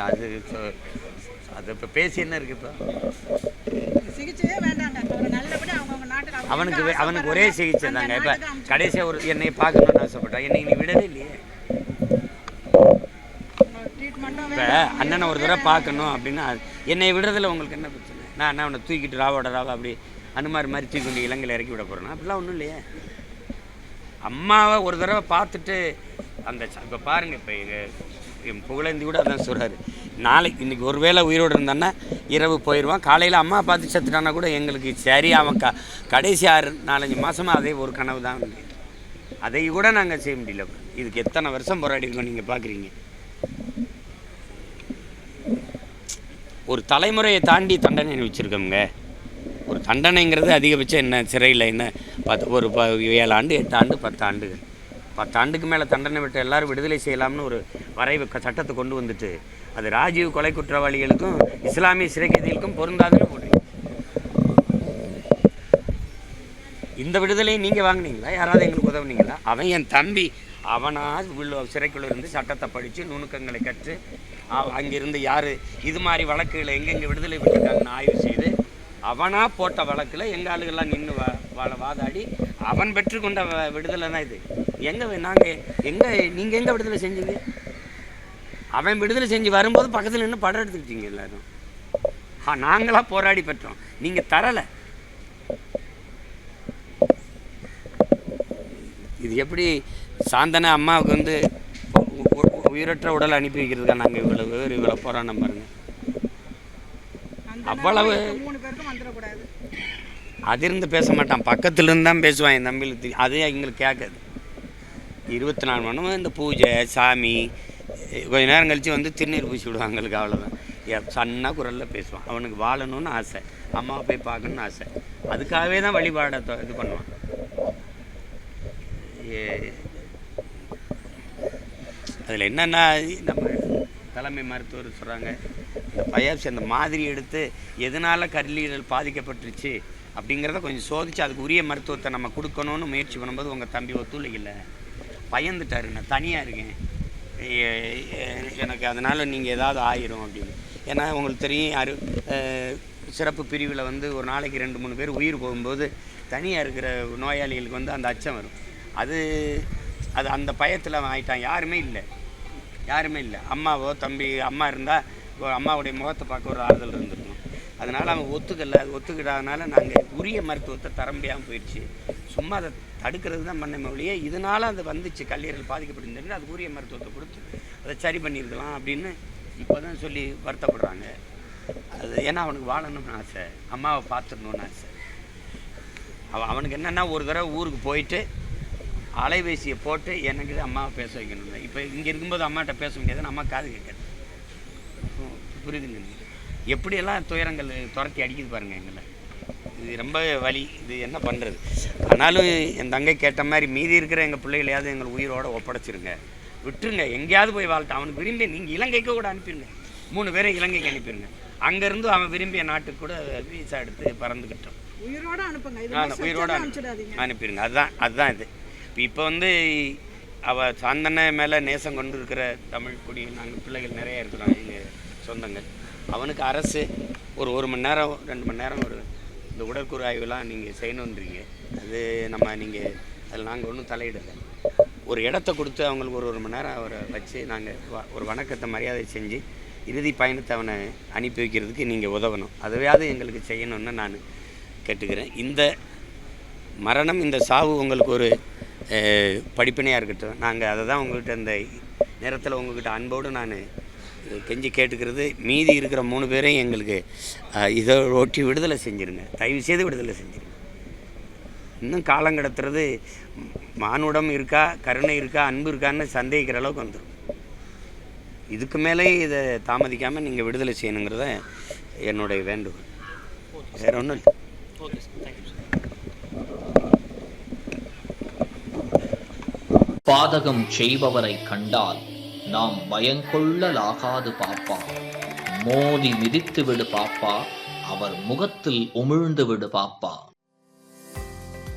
அது அது இப்போ பேசி என்ன இருக்கு? இப்போ சிகிச்சையே வேண்டாங்க, நல்லபடி அவங்க நாட்டுக்கு அவனுக்கு ஒரே சிகிச்சை தாங்க. இப்போ கடைசியாக ஒரு என்னை பார்க்கணுன்னு ஆசைப்பட்டான், என்னை நீ விடவே இல்லையே. இப்போ அண்ணனை ஒரு தடவை பார்க்கணும் அப்படின்னா என்னை விடுறதில்ல. உங்களுக்கு என்ன பிரச்சனை? நான் அவனை தூக்கிட்டு ராவோட அப்படி அனுமார் மாதிரி தூக்கி கொண்டு இலங்கையில் இறக்கி விட போகிறேன்னா அப்படிலாம் ஒன்றும் இல்லையே. அம்மாவை ஒரு தடவை பார்த்துட்டு அந்த இப்போ பாருங்கள், இப்போ என் புகழேந்தி கூட அதான் சொல்கிறாரு, நாளைக்கு இன்றைக்கி ஒரு வேளை உயிரோடு இருந்தான்னா இரவு போயிடுவான், காலையில் அம்மா பார்த்து செத்துட்டானா கூட எங்களுக்கு சரி. அவன் கடைசி 4-5 மாதமாக அதே ஒரு கனவு தான். அதை கூட நாங்கள் செய்ய முடியல. இதுக்கு எத்தனை வருஷம் போராடி இருக்கோம் நீங்கள் பார்க்குறீங்க. ஒரு தலைமுறையை தாண்டி தண்டனை வச்சுருக்கோங்க. ஒரு தண்டனைங்கிறது அதிகபட்சம் என்ன, சிறையில் என்ன 7 ஆண்டு 8 ஆண்டு 10 ஆண்டுகள். 10 ஆண்டுக்கு மேலே தண்டனை விட்டு எல்லோரும் விடுதலை செய்யலாம்னு ஒரு வரைவு சட்டத்தை கொண்டு வந்துட்டு அது ராஜீவ் கொலை குற்றவாளிகளுக்கும் இஸ்லாமிய சிறை கைதிகளுக்கும் பொருந்தாதுன்னு போடுறீங்க. இந்த விடுதலையை நீங்கள் வாங்கினீங்களா? யாராவது எங்களுக்கு உதவுனீங்களா? அவன் என் தம்பி, அவனா சிறைக்குள்ள இருந்து சட்டத்தை படித்து நுணுக்கங்களை கற்று அங்கிருந்து யார் இது மாதிரி வழக்குகளை எங்கெங்கே விடுதலை விட்டுருக்காங்கன்னு ஆய்வு செய்து அவனா போட்ட வழக்கில் எங்கள் ஆளுகள்லாம் நின்று வாதாடி அவன் பெற்றுக்கொண்ட விடுதலை தான் இது. நீங்கள் எங்கே விடுதலை செஞ்சீங்க? அவன் விடுதலை செஞ்சு வரும்போது பக்கத்தில் நின்று படம் எடுத்துக்கிட்டீங்க எல்லாரும். நாங்களாக போராடி பெற்றோம், நீங்கள் தரலை. இது எப்படி சாந்தனை அம்மாவுக்கு வந்து உயிரற்ற உடலை அனுப்பி வைக்கிறதுக்காக நாங்கள் இவ்வளோ போராட்டம் பாருங்க. அவ்வளவு அதிர்ந்து பேச மாட்டான், பக்கத்துலேருந்து தான் பேசுவான். என் தம்பியில் அதே எங்களுக்கு கேட்காது. 24 மணி நேரம் இந்த பூஜை சாமி கொஞ்ச நேரம் கழித்து வந்து திருநீர் பூசி விடுவாங்க. எங்களுக்கு அவ்வளோதான். சன்னா குரலில் பேசுவான். அவனுக்கு வாழணும்னு ஆசை, அம்மாவை போய் பார்க்கணுன்னு ஆசை. அதுக்காகவே தான் வழிபாடை இது பண்ணுவான். அதில் என்னென்னா நம்ம தலைமை மருத்துவர் சொல்கிறாங்க, இந்த பயாப்சி அந்த மாதிரி எடுத்து எதனால் கல்லீரல் பாதிக்கப்பட்டுருச்சு அப்படிங்கிறத கொஞ்சம் சோதித்து அதுக்கு உரிய மருத்துவத்தை நம்ம கொடுக்கணும்னு முயற்சி பண்ணும்போது உங்கள் தம்பி ஒத்துழைக்கல, பயந்துட்டாரு. நான் தனியாக இருக்கேன், எனக்கு அதனால் நீங்கள் ஏதாவது ஆயிரும் அப்படின்னு. ஏன்னா உங்களுக்கு தெரியும், சிறப்பு பிரிவில் வந்து ஒரு நாளைக்கு 2-3 பேர் உயிர் போகும்போது தனியாக இருக்கிற நோயாளிகளுக்கு வந்து அந்த அச்சம் வரும். அது அந்த பயத்தில் அவன் ஆகிட்டான். யாருமே இல்லை. அம்மாவோ தம்பி அம்மா இருந்தால் அம்மாவுடைய முகத்தை பார்க்க ஒரு ஆறுதல் இருந்திருக்கும். அதனால் அவன் ஒத்துக்கிடாதனால நாங்கள் உரிய மருத்துவத்தை தர முடியாமல் போயிடுச்சு. சும்மா அதை தடுக்கிறது தான் பண்ண ஒழிய இதனால் அது வந்துச்சு, கல்லீரல் பாதிக்கப்பட்டிருந்தது, அது உரிய மருத்துவத்தை கொடுத்து அதை சரி பண்ணியிருக்கலாம் அப்படின்னு இப்போ தான் சொல்லி வருத்தப்படுறாங்க. அது ஏன்னா அவனுக்கு வாழணும்னு ஆசை, அம்மாவை பார்த்துடணுன்னு ஆசை. அவனுக்கு என்னென்னா ஒரு தடவை ஊருக்கு போயிட்டு அலைபேசியை போட்டு எனக்கு அம்மாவை பேச வைக்கணும். இப்போ இங்கே இருக்கும்போது அம்மாட்ட பேச முடியாதுன்னு அம்மா காது கேட்காது. புரியுதுங்க? எப்படியெல்லாம் துயரங்கள் துரத்தி அடிக்குது பாருங்கள் எங்களை. இது ரொம்ப வலி. இது என்ன பண்ணுறது? ஆனாலும் என் தங்கை கேட்ட மாதிரி மீதி இருக்கிற எங்கள் பிள்ளைகளையாவது எங்கள் உயிரோடு ஒப்படைச்சிருங்க, விட்டுருங்க, எங்கேயாவது போய் வாழ்த்து. அவனுக்கு விரும்பி நீங்கள் இலங்கைக்கு கூட அனுப்பிடுங்க, 3 பேரை இலங்கைக்கு அனுப்பிடுங்க. அங்கேருந்து அவன் விரும்பிய நாட்டுக்கு கூட வீசா எடுத்து பறந்துக்கிட்டோம். உயிரோடு அனுப்பிடுங்க. அதுதான் இது. இப்போ வந்து அவள் சாந்தனை மேலே நேசம் கொண்டு இருக்கிற தமிழ் குடி நாங்கள் பிள்ளைகள் நிறைய இருக்கிறோம், எங்கள் சொந்தங்கள். அவனுக்கு அரசு ஒரு மணி நேரம் 2 மணி நேரம் இந்த உடற்கூறு ஆய்வுலாம் நீங்கள் செய்யணுன்றீங்க. அது நீங்கள் அதில் நாங்கள் ஒன்றும் தலையிடலை. ஒரு இடத்த கொடுத்து அவங்களுக்கு ஒரு மணி நேரம் அவரை வச்சு நாங்கள் ஒரு வணக்கத்தை மரியாதை செஞ்சு இறுதி பயணத்தை அவனை அனுப்பி வைக்கிறதுக்கு நீங்கள் உதவணும். அதுவாவது எங்களுக்கு செய்யணும்னு நான் கேட்டுக்கிறேன். இந்த மரணம், இந்த சாவு உங்களுக்கு ஒரு படிப்பினையாக இருக்கட்டும். நாங்கள் அதை தான் உங்கள்கிட்ட இந்த நேரத்தில் உங்கள்கிட்ட அன்போடு நான் கெஞ்சி கேட்டுக்கிறது. மீதி இருக்கிற 3 பேரையும் எங்களுக்கு இதை ஒட்டி விடுதலை செஞ்சுருங்க, தயவு செய்து விடுதலை செஞ்சுருங்க. இன்னும் காலம் கடத்துறது மானுடம் இருக்கா, கருணை இருக்கா, அன்பு இருக்கான்னு சந்தேகிக்கிற அளவுக்கு வந்துடும். இதுக்கு மேலே இதை தாமதிக்காமல் நீங்கள் விடுதலை செய்யணுங்கிறத என்னுடைய வேண்டுகோள். வேறு ஒன்றும் இல்லை. பாதகம் செய்பவரை கண்டால் நாம் பயங்கொள்ளலாகாது பாப்பா, மோதி மிதித்து விடு பாப்பா, அவர் முகத்தில் உமிழ்ந்து விடு பாப்பா.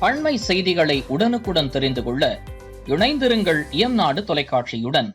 அண்மை செய்திகளை உடனுக்குடன் தெரிந்து கொள்ள இணைந்திருங்கள் இயம்நாடு தொலைக்காட்சியுடன்.